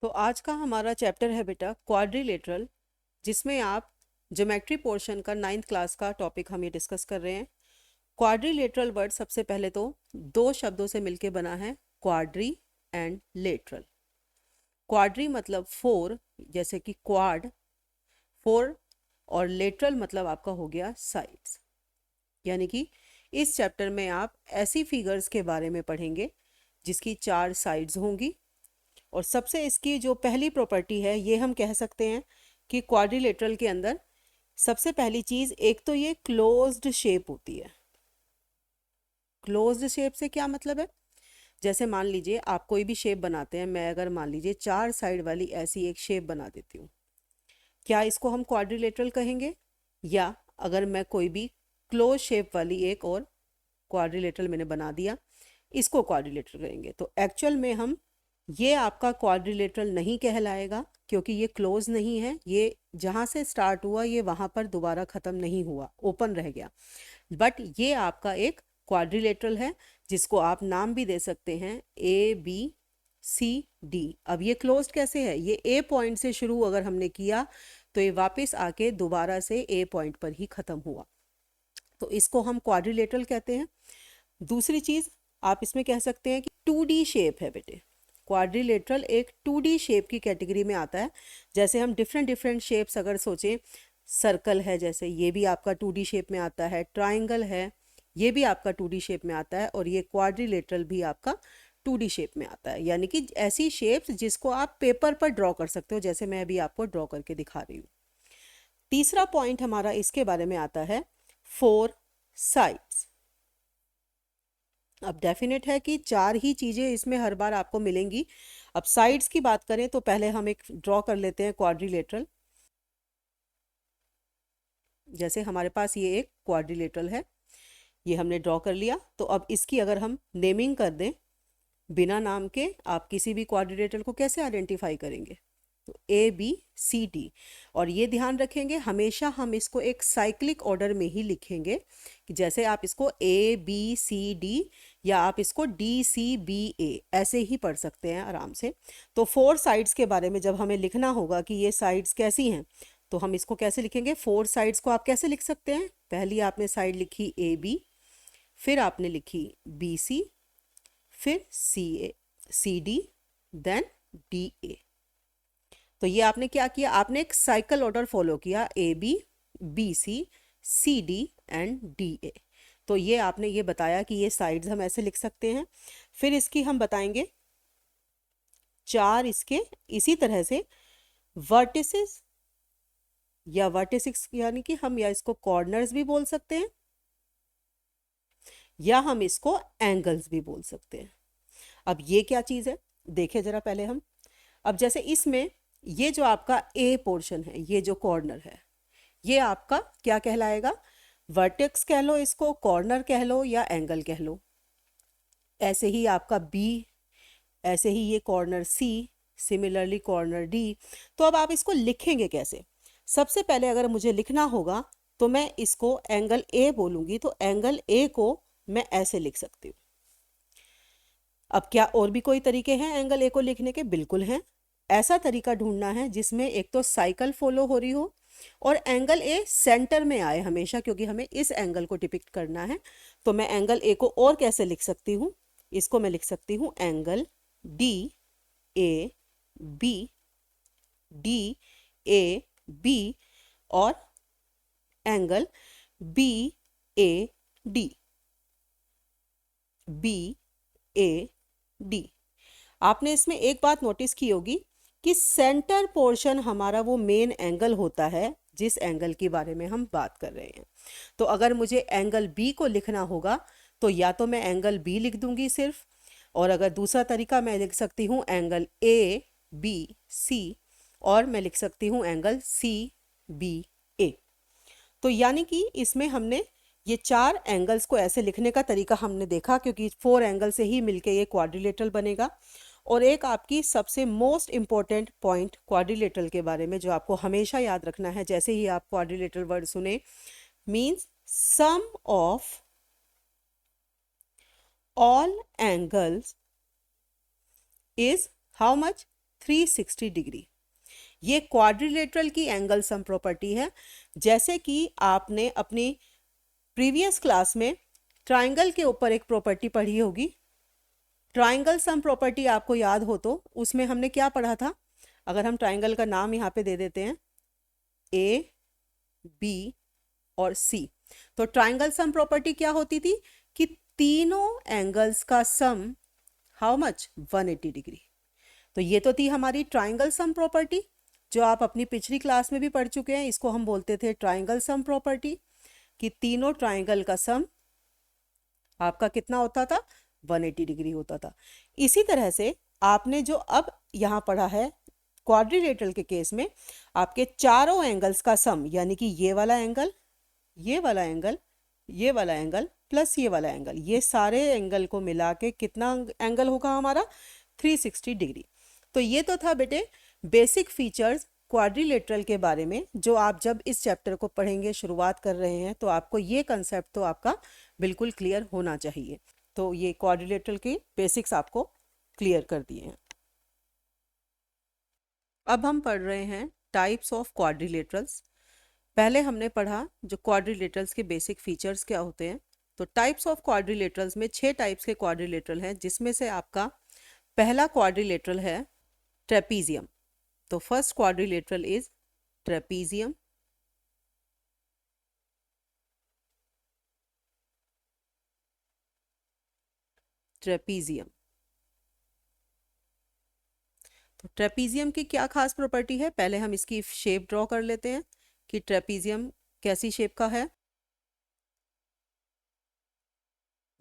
तो आज का हमारा चैप्टर है बेटा क्वाड्रिलेटरल, जिसमें आप ज्योमेट्री पोर्शन का 9th क्लास का टॉपिक हम ये डिस्कस कर रहे हैं। क्वाड्रिलेटरल वर्ड सबसे पहले तो दो शब्दों से मिलके बना है, क्वाड्री एंड लेटरल। क्वाड्री मतलब फोर, जैसे कि क्वाड फोर, और लेटरल मतलब आपका हो गया साइड्स। यानी कि इस चैप्टर में आप ऐसी फिगर्स के बारे में पढ़ेंगे जिसकी चार साइड्स होंगी। और सबसे इसकी जो पहली प्रॉपर्टी है, ये हम कह सकते हैं कि क्वाड्रिलेटरल के अंदर सबसे पहली चीज, एक तो ये क्लोज्ड शेप होती है। क्लोज्ड शेप से क्या मतलब है? जैसे मान लीजिए आप कोई भी शेप बनाते हैं, मैं अगर मान लीजिए चार साइड वाली ऐसी एक शेप बना देती हूँ, क्या इसको हम क्वाड्रिलेटरल कहेंगे? या अगर मैं कोई भी क्लोज शेप वाली एक और क्वाड्रिलेटरल मैंने बना दिया, इसको क्वाड्रिलेटरल कहेंगे? तो एक्चुअल में हम ये आपका क्वाड्रिलेटरल नहीं कहलाएगा, क्योंकि ये क्लोज नहीं है। ये जहाँ से स्टार्ट हुआ ये वहाँ पर दोबारा ख़त्म नहीं हुआ, ओपन रह गया। बट ये आपका एक क्वाड्रिलेटरल है, जिसको आप नाम भी दे सकते हैं ABCD। अब ये क्लोज्ड कैसे है? ये ए पॉइंट से शुरू अगर हमने किया तो ये वापस आके दोबारा से ए पॉइंट पर ही ख़त्म हुआ, तो इसको हम क्वाड्रिलेटरल कहते हैं। दूसरी चीज़ आप इसमें कह सकते हैं कि 2D शेप है बेटे। क्वाड्रिलेटरल एक 2D शेप की कैटेगरी में आता है। जैसे हम डिफरेंट डिफरेंट शेप्स अगर सोचें, सर्कल है, जैसे ये भी आपका 2D शेप में आता है, ट्राइंगल है, ये भी आपका 2D शेप में आता है, और ये क्वाड्रिलेटरल भी आपका 2D शेप में आता है। यानी कि ऐसी शेप्स जिसको आप पेपर पर ड्रॉ कर सकते हो, जैसे मैं अभी आपको ड्रॉ करके दिखा रही हूँ। तीसरा पॉइंट हमारा इसके बारे में आता है फोर साइड्स। अब डेफिनेट है कि चार ही चीज़ें इसमें हर बार आपको मिलेंगी। अब साइड्स की बात करें तो पहले हम एक ड्रॉ कर लेते हैं क्वाड्रिलेटरल। जैसे हमारे पास ये एक क्वाड्रिलेटरल है, ये हमने ड्रॉ कर लिया। तो अब इसकी अगर हम नेमिंग कर दें, बिना नाम के आप किसी भी क्वाड्रिलेटरल को कैसे आइडेंटिफाई करेंगे? तो ABCD। और ये ध्यान रखेंगे, हमेशा हम इसको एक साइक्लिक ऑर्डर में ही लिखेंगे, कि जैसे आप इसको ABCD या आप इसको DCBA ऐसे ही पढ़ सकते हैं आराम से। तो फोर साइड्स के बारे में जब हमें लिखना होगा कि ये साइड्स कैसी हैं, तो हम इसको कैसे लिखेंगे? फोर साइड्स को आप कैसे लिख सकते हैं? पहली आपने साइड लिखी AB, फिर आपने लिखी BC, फिर CD, देन DA। तो ये आपने क्या किया? आपने एक साइकिल ऑर्डर फॉलो किया, AB, BC, CD and DA। तो ये आपने ये बताया कि ये साइड्स हम ऐसे लिख सकते हैं। फिर इसकी हम बताएंगे चार इसके इसी तरह से वर्टिसेस, या वर्टिसेस यानी कि हम या इसको कॉर्नर्स भी बोल सकते हैं, या हम इसको एंगल्स भी बोल सकते हैं। अब ये क्या चीज़ है, देखें जरा पहले हम। अब जैसे इसमें ये जो आपका ए पोर्शन है, ये जो कॉर्नर है, ये आपका क्या कहलाएगा? वर्टेक्स कह लो इसको, कॉर्नर कह लो, या एंगल कह लो। ऐसे ही आपका बी, ऐसे ही ये कॉर्नर सी, सिमिलरली कॉर्नर डी। तो अब आप इसको लिखेंगे कैसे? सबसे पहले अगर मुझे लिखना होगा तो मैं इसको एंगल ए बोलूंगी, तो एंगल ए को मैं ऐसे लिख सकती हूँ। अब क्या और भी कोई तरीके हैं एंगल ए को लिखने के? बिल्कुल हैं। ऐसा तरीका ढूंढना है जिसमें एक तो साइकिल फॉलो हो रही हो और एंगल ए सेंटर में आए हमेशा, क्योंकि हमें इस एंगल को डिपिक्ट करना है। तो मैं एंगल ए को और कैसे लिख सकती हूँ? इसको मैं लिख सकती हूँ एंगल DAB, DAB, और एंगल BAD, BAD। आपने इसमें एक बात नोटिस की होगी कि सेंटर पोर्शन हमारा वो मेन एंगल होता है जिस एंगल के बारे में हम बात कर रहे हैं। तो अगर मुझे एंगल बी को लिखना होगा तो या तो मैं एंगल बी लिख दूंगी सिर्फ, और अगर दूसरा तरीका मैं लिख सकती हूँ एंगल ABC, और मैं लिख सकती हूँ एंगल CBA। तो यानी कि इसमें हमने ये चार एंगल्स को ऐसे लिखने का तरीका हमने देखा, क्योंकि फोर एंगल से ही मिलके ये क्वाड्रिलेटरल बनेगा। और एक आपकी सबसे मोस्ट इंपॉर्टेंट पॉइंट क्वाड्रिलेटरल के बारे में जो आपको हमेशा याद रखना है, जैसे ही आप क्वाड्रिलेटरल वर्ड सुने, means sum of all angles is how much? 360 degree. ये क्वाड्रिलेटरल की एंगल सम प्रॉपर्टी है। जैसे कि आपने अपनी प्रीवियस क्लास में ट्राइंगल के ऊपर एक प्रॉपर्टी पढ़ी होगी, ट्राइंगल सम प्रॉपर्टी आपको याद हो तो उसमें हमने क्या पढ़ा था। अगर हम ट्राइंगल का नाम यहाँ पे दे देते हैं ए, बी और सी, तो ट्राइंगल सम प्रॉपर्टी क्या होती थी कि तीनों एंगल्स का सम हाउ मच 180 डिग्री। तो ये तो थी हमारी ट्राइंगल सम प्रॉपर्टी, जो आप अपनी पिछली क्लास में भी पढ़ चुके हैं। इसको हम बोलते थे ट्राइंगल सम प्रॉपर्टी, कि तीनों ट्राइंगल का सम आपका कितना होता था, 180 डिग्री होता था। इसी तरह से आपने जो अब यहाँ पढ़ा है क्वाड्रिलेटरल के केस में, आपके चारों एंगल्स का सम, यानी कि ये वाला एंगल, ये वाला एंगल, ये वाला एंगल प्लस ये वाला एंगल, ये सारे एंगल को मिला के कितना एंगल होगा हमारा, 360 डिग्री। तो ये तो था बेटे बेसिक फीचर्स क्वाड्रिलेटरल के बारे में, जो आप जब इस चैप्टर को पढ़ेंगे, शुरुआत कर रहे हैं, तो आपको ये कंसेप्ट तो आपका बिल्कुल क्लियर होना चाहिए। तो ये क्वाड्रिलेटरल के बेसिक्स आपको क्लियर कर दिए हैं। अब हम पढ़ रहे हैं टाइप्स ऑफ क्वाड्रिलेटरल्स। पहले हमने पढ़ा जो क्वाड्रिलेटरल्स के बेसिक फीचर्स क्या होते हैं। तो टाइप्स ऑफ क्वाड्रिलेटरल्स में 6 टाइप्स के क्वाड्रिलेटरल हैं, जिसमें से आपका पहला क्वाड्रिलेटरल है ट्रेपीजियम। तो first quadrilateral is trapezium. Trapezium, तो ट्रेपीजियम की क्या खास प्रॉपर्टी है, पहले हम इसकी शेप ड्रॉ कर लेते हैं कि ट्रेपीजियम कैसी शेप का है।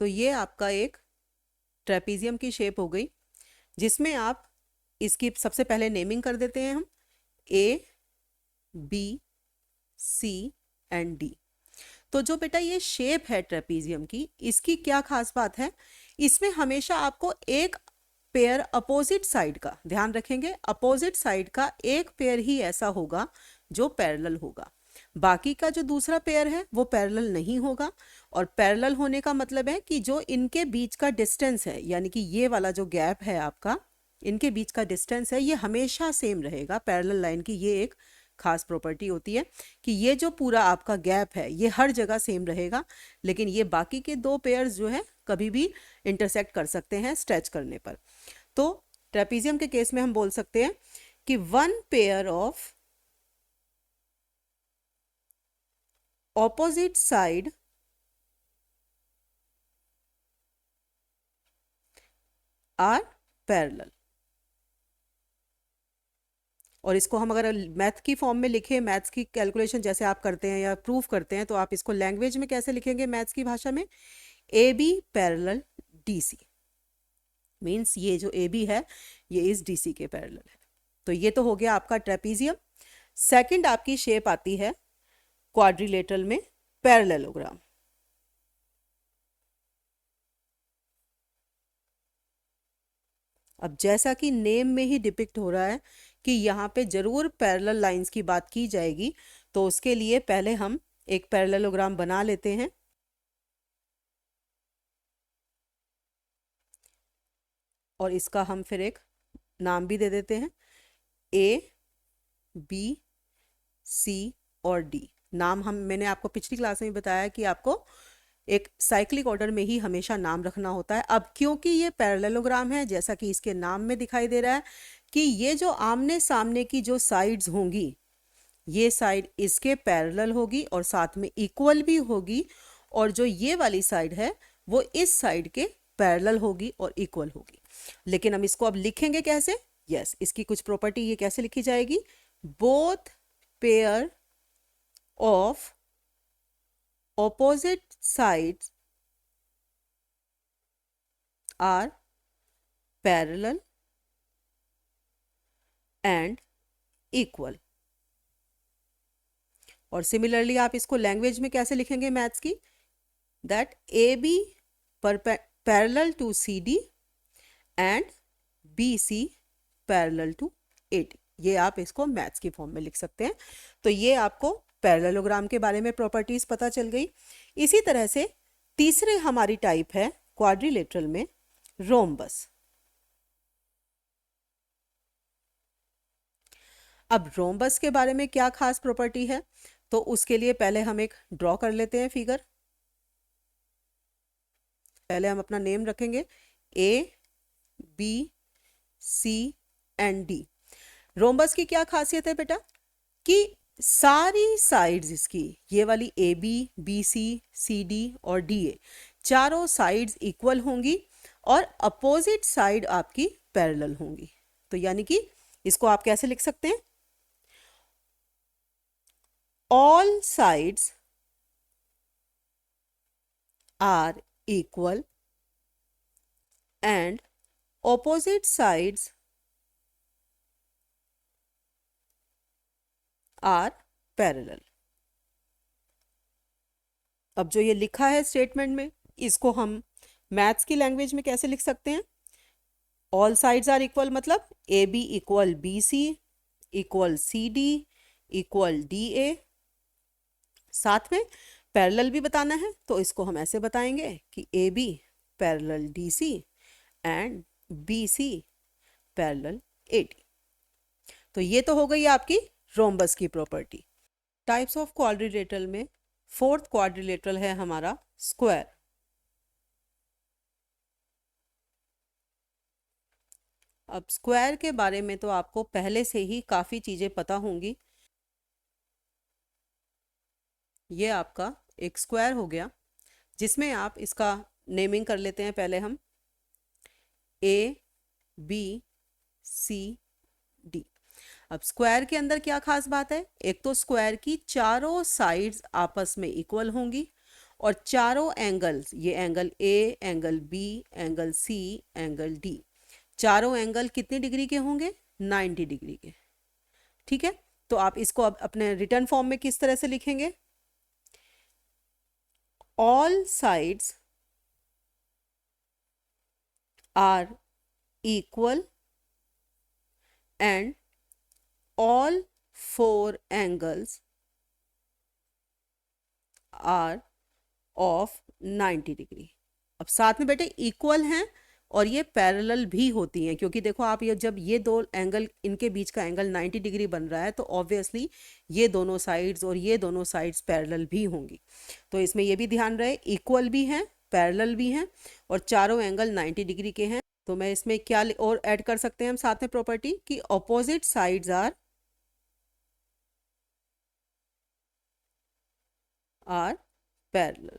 तो ये आपका एक ट्रेपीजियम की शेप हो गई, जिसमें आप इसकी सबसे पहले नेमिंग कर देते हैं हम, ए, बी, सी एंड डी। तो जो बेटा ये शेप है ट्रेपीजियम की, इसकी क्या खास बात है, इसमें हमेशा आपको एक पेयर अपोजिट साइड का, ध्यान रखेंगे, अपोजिट साइड का एक पेयर ही ऐसा होगा जो पैरेलल होगा। बाकी का जो दूसरा पेयर है वो पैरेलल नहीं होगा। और पैरेलल होने का मतलब है कि जो इनके बीच का डिस्टेंस है, यानी कि ये वाला जो गैप है आपका, इनके बीच का डिस्टेंस है, ये हमेशा सेम रहेगा। पैरेलल लाइन की ये एक खास प्रॉपर्टी होती है कि ये जो पूरा आपका गैप है ये हर जगह सेम रहेगा, लेकिन ये बाकी के दो पेयर्स जो है कभी भी इंटरसेक्ट कर सकते हैं स्ट्रेच करने पर। तो ट्रेपीजियम के केस में हम बोल सकते हैं कि one pair of opposite side are parallel. और इसको हम अगर मैथ की फॉर्म में लिखें, मैथ्स की कैलकुलेशन जैसे आप करते हैं या प्रूफ करते हैं, तो आप इसको लैंग्वेज में कैसे लिखेंगे मैथ्स की भाषा में, A B parallel D C. Means ये जो ए बी है ये इस डी सी के पैरेलल है। तो ये तो हो गया आपका ट्रेपीजियम। सेकंड आपकी शेप आती है क्वाड्रिलेटरल में पैरेललोग्राम। अब जैसा कि नेम में ही डिपिक्ट हो रहा है कि यहाँ पे जरूर पैरेलल लाइंस की बात की जाएगी, तो उसके लिए पहले हम एक पैरेललोग्राम बना लेते हैं। और इसका हम फिर एक नाम भी दे देते हैं, ए, बी, सी और डी। नाम मैंने आपको पिछली क्लास में बताया कि आपको एक साइक्लिक ऑर्डर में ही हमेशा नाम रखना होता है। अब क्योंकि ये पैरेललोग्राम है, जैसा कि इसके नाम में दिखाई दे रहा है कि ये जो आमने सामने की जो साइड्स होंगी, ये साइड इसके पैरेलल होगी और साथ में इक्वल भी होगी, और जो ये वाली साइड है वो इस साइड के पैरेलल होगी और इक्वल होगी। लेकिन हम इसको अब लिखेंगे कैसे, यस, इसकी कुछ प्रॉपर्टी ये कैसे लिखी जाएगी, both pair of opposite sides are parallel and equal। और सिमिलरली आप इसको लैंग्वेज में कैसे लिखेंगे मैथ्स की, that A B parallel to C D and B C parallel to A D. ये आप इसको मैथ्स की फॉर्म में लिख सकते हैं। तो ये आपको पैरेललोग्राम के बारे में प्रॉपर्टीज पता चल गई। इसी तरह से तीसरे हमारी टाइप है क्वाड्रिलेटरल में रोम्बस। अब रोम्बस के बारे में क्या खास प्रॉपर्टी है, तो उसके लिए पहले हम एक ड्रॉ कर लेते हैं फिगर। पहले हम अपना नेम रखेंगे A B C and D. Rhombus की क्या खासियत है बेटा कि सारी साइड्स इसकी, ये वाली ए बी सी डी और डी ए, चारों साइड्स इक्वल होंगी और अपोजिट साइड आपकी पैरेलल होंगी। तो यानी कि इसको आप कैसे लिख सकते हैं, all sides are equal and opposite sides are parallel। अब जो ये लिखा है स्टेटमेंट में, इसको हम मैथ्स की लैंग्वेज में कैसे लिख सकते हैं, ऑल साइड्स आर इक्वल मतलब A B equal B C equal C D equal D A, साथ में पैरेलल भी बताना है तो इसको हम ऐसे बताएंगे कि A B parallel D C and B C parallel A D. तो ये तो हो गई आपकी रोम्बस की प्रॉपर्टी। टाइप्स ऑफ क्वाड्रिलेटरल में फोर्थ क्वाड्रिलेटरल है हमारा स्क्वायर। अब स्क्वायर के बारे में तो आपको पहले से ही काफ़ी चीज़ें पता होंगी। ये आपका एक स्क्वायर हो गया जिसमें आप इसका नेमिंग कर लेते हैं पहले हम ए बी सी डी। अब स्क्वायर के अंदर क्या खास बात है, एक तो स्क्वायर की चारों साइड्स आपस में इक्वल होंगी और चारों एंगल्स, ये angle A, angle B, angle C, angle D, चारों एंगल कितने डिग्री के होंगे, 90 डिग्री के। ठीक है, तो आप इसको अब अपने रिटर्न फॉर्म में किस तरह से लिखेंगे, all sides are equal and all four angles are of 90 degree. अब साथ में बेटे इक्वल हैं और ये पैरेलल भी होती हैं, क्योंकि देखो आप ये जब ये दो एंगल, इनके बीच का एंगल 90 डिग्री बन रहा है तो ऑब्वियसली ये दोनों साइड्स और ये दोनों साइड्स पैरेलल भी होंगी। तो इसमें ये भी ध्यान रहे, इक्वल भी हैं, पैरेलल भी हैं और चारों एंगल 90 डिग्री के हैं। तो मैं इसमें क्या और ऐड कर सकते हैं हम साथ में प्रॉपर्टी कि ऑपोजिट साइड्स आर पैरेलल।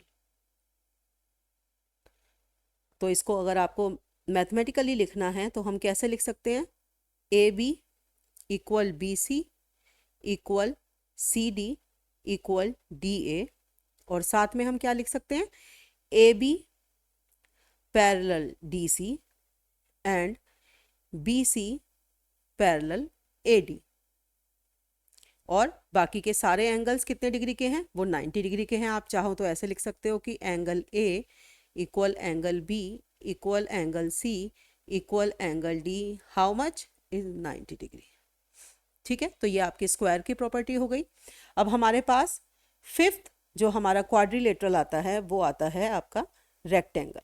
तो इसको अगर आपको मैथमेटिकली लिखना है तो हम कैसे लिख सकते हैं, A B equal B C equal C D equal D A, और साथ में हम क्या लिख सकते हैं, A B parallel D C and B C parallel A D, और बाकी के सारे एंगल्स कितने डिग्री के हैं, वो 90 डिग्री के हैं। आप चाहो तो ऐसे लिख सकते हो कि angle A equal angle B equal angle C equal angle D, how much is 90 degree. ठीक है, तो ये आपकी स्क्वायर की प्रॉपर्टी हो गई। अब हमारे पास फिफ्थ जो हमारा क्वाड्रिलेटरल आता है वो आता है आपका रेक्टेंगल।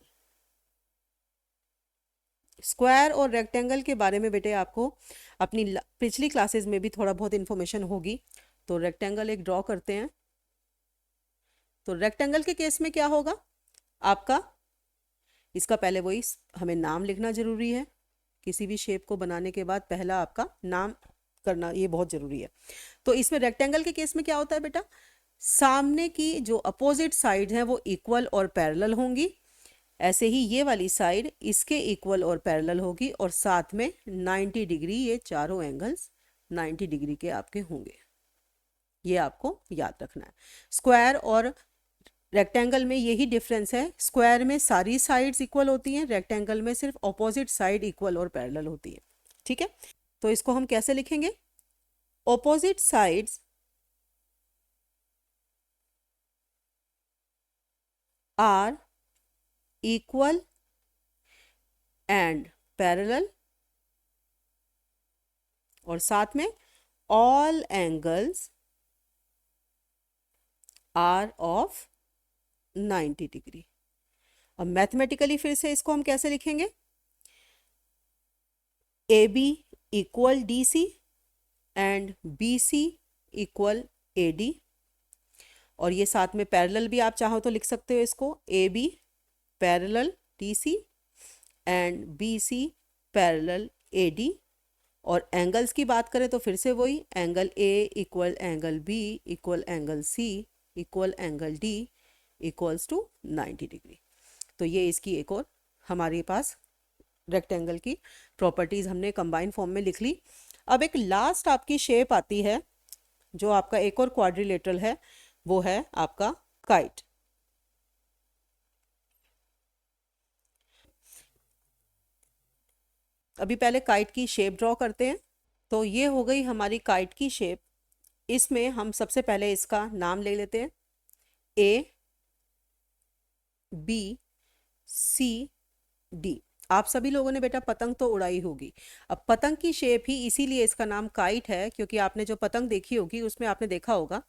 स्क्वायर और रेक्टेंगल के बारे में बेटे आपको अपनी पिछली क्लासेस में भी थोड़ा बहुत इन्फॉर्मेशन होगी। तो रेक्टेंगल एक ड्रॉ करते हैं। तो रेक्टेंगल के केस में क्या होगा आपका, इसका पहले वही हमें नाम लिखना ज़रूरी है। किसी भी शेप को बनाने के बाद पहला आपका नाम करना ये बहुत ज़रूरी है। तो इसमें रेक्टेंगल के केस में क्या होता है बेटा, सामने की जो अपोजिट साइड हैं वो इक्वल और पैरेलल होंगी, ऐसे ही ये वाली साइड इसके इक्वल और पैरेलल होगी, और साथ में 90 डिग्री, ये चारों एंगल्स 90 डिग्री के आपके होंगे। ये आपको याद रखना है। स्क्वायर और रेक्टेंगल में यही डिफरेंस है, स्क्वायर में सारी साइड्स इक्वल होती हैं, रेक्टेंगल में सिर्फ ऑपोजिट साइड इक्वल और पैरेलल होती है। ठीक है, तो इसको हम कैसे लिखेंगे, opposite sides are equal and parallel, और साथ में all angles are of 90 degree. अब मैथमेटिकली फिर से इसको हम कैसे लिखेंगे, A B equal D C and B C equal A D, और ये साथ में पैरेलल भी आप चाहो तो लिख सकते हो इसको, A B parallel D C and B C parallel A D. और एंगल्स की बात करें तो फिर से वही, angle A equal angle B equal angle C equal angle D equals to 90 degree. तो ये इसकी एक और हमारे पास रेक्टेंगल की प्रॉपर्टीज हमने कंबाइन फॉर्म में लिख ली। अब एक लास्ट आपकी शेप आती है जो आपका एक और क्वाड्रिलेटरल है, वो है आपका काइट। अभी पहले काइट की शेप ड्रॉ करते हैं। तो ये हो गई हमारी काइट की शेप। इसमें हम सबसे पहले इसका नाम ले लेते हैं, ए बी सी डी। आप सभी लोगों ने बेटा पतंग तो उड़ाई होगी। अब पतंग की शेप ही इसीलिए इसका नाम काइट है, क्योंकि आपने जो पतंग देखी होगी उसमें आपने देखा होगा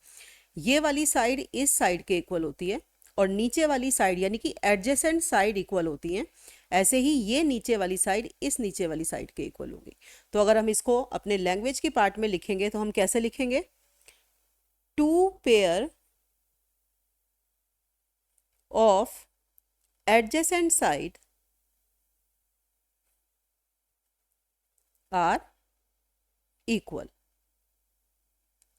ये वाली साइड इस साइड के इक्वल होती है और नीचे वाली साइड यानी कि एडजेसेंट साइड इक्वल होती हैं। ऐसे ही ये नीचे वाली साइड इस नीचे वाली साइड के इक्वल होगी। तो अगर हम इसको अपने लैंग्वेज की पार्ट में लिखेंगे तो हम कैसे लिखेंगे, 2 pair of adjacent side are equal,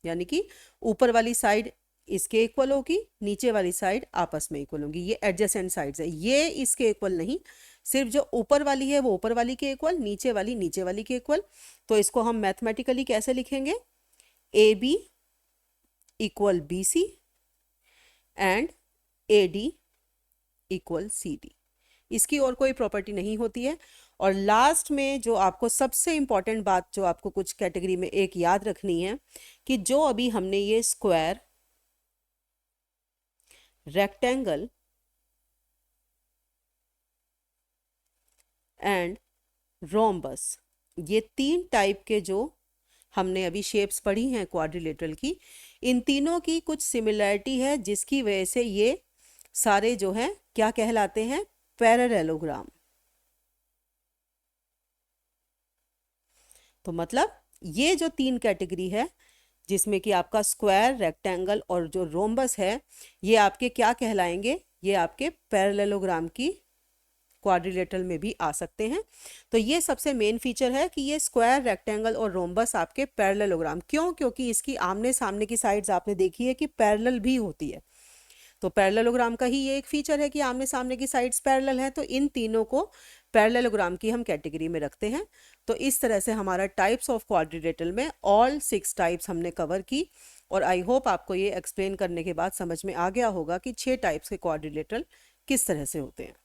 यानी कि ऊपर वाली साइड इसके इक्वल होगी, नीचे वाली साइड आपस में इक्वल होगी। ये एडजेसेंट साइड्स है, ये इसके इक्वल नहीं, सिर्फ जो ऊपर वाली है वो ऊपर वाली के इक्वल, नीचे वाली के इक्वल। तो इसको हम मैथमेटिकली कैसे लिखेंगे, A B equal B C and A D equal C D. इसकी और कोई प्रॉपर्टी नहीं होती है। और लास्ट में जो आपको सबसे इंपॉर्टेंट बात जो आपको कुछ कैटेगरी में एक याद रखनी है कि जो अभी हमने ये स्क्वायर, रेक्टेंगल एंड रोम्बस, ये 3 टाइप के जो हमने अभी शेप्स पढ़ी हैं क्वाड्रिलेटरल की, इन तीनों की कुछ सिमिलरिटी है जिसकी वजह से ये सारे जो हैं क्या कहलाते हैं, पैरेललोग्राम। तो मतलब ये जो 3 कैटेगरी है जिसमें कि आपका स्क्वायर, रेक्टेंगल और जो रोम्बस है, ये आपके क्या कहलाएंगे, ये आपके पैरेललोग्राम की क्वाड्रिलेटरल में भी आ सकते हैं। तो ये सबसे मेन फीचर है कि ये स्क्वायर, रेक्टेंगल और रोम्बस आपके पैरेललोग्राम। क्यों? क्योंकि इसकी आमने सामने की साइड्स आपने देखी है कि पैरेलल भी होती है। तो पैरेललोग्राम का ही ये एक फीचर है कि आमने सामने की साइड्स पैरेलल हैं। तो इन तीनों को पैरेललोग्राम की हम कैटेगरी में रखते हैं। तो इस तरह से हमारा टाइप्स ऑफ क्वाड्रिलेटरल में ऑल 6 टाइप्स हमने कवर की। और आई होप आपको ये एक्सप्लेन करने के बाद समझ में आ गया होगा कि 6 टाइप्स के क्वाड्रिलेटरल किस तरह से होते हैं।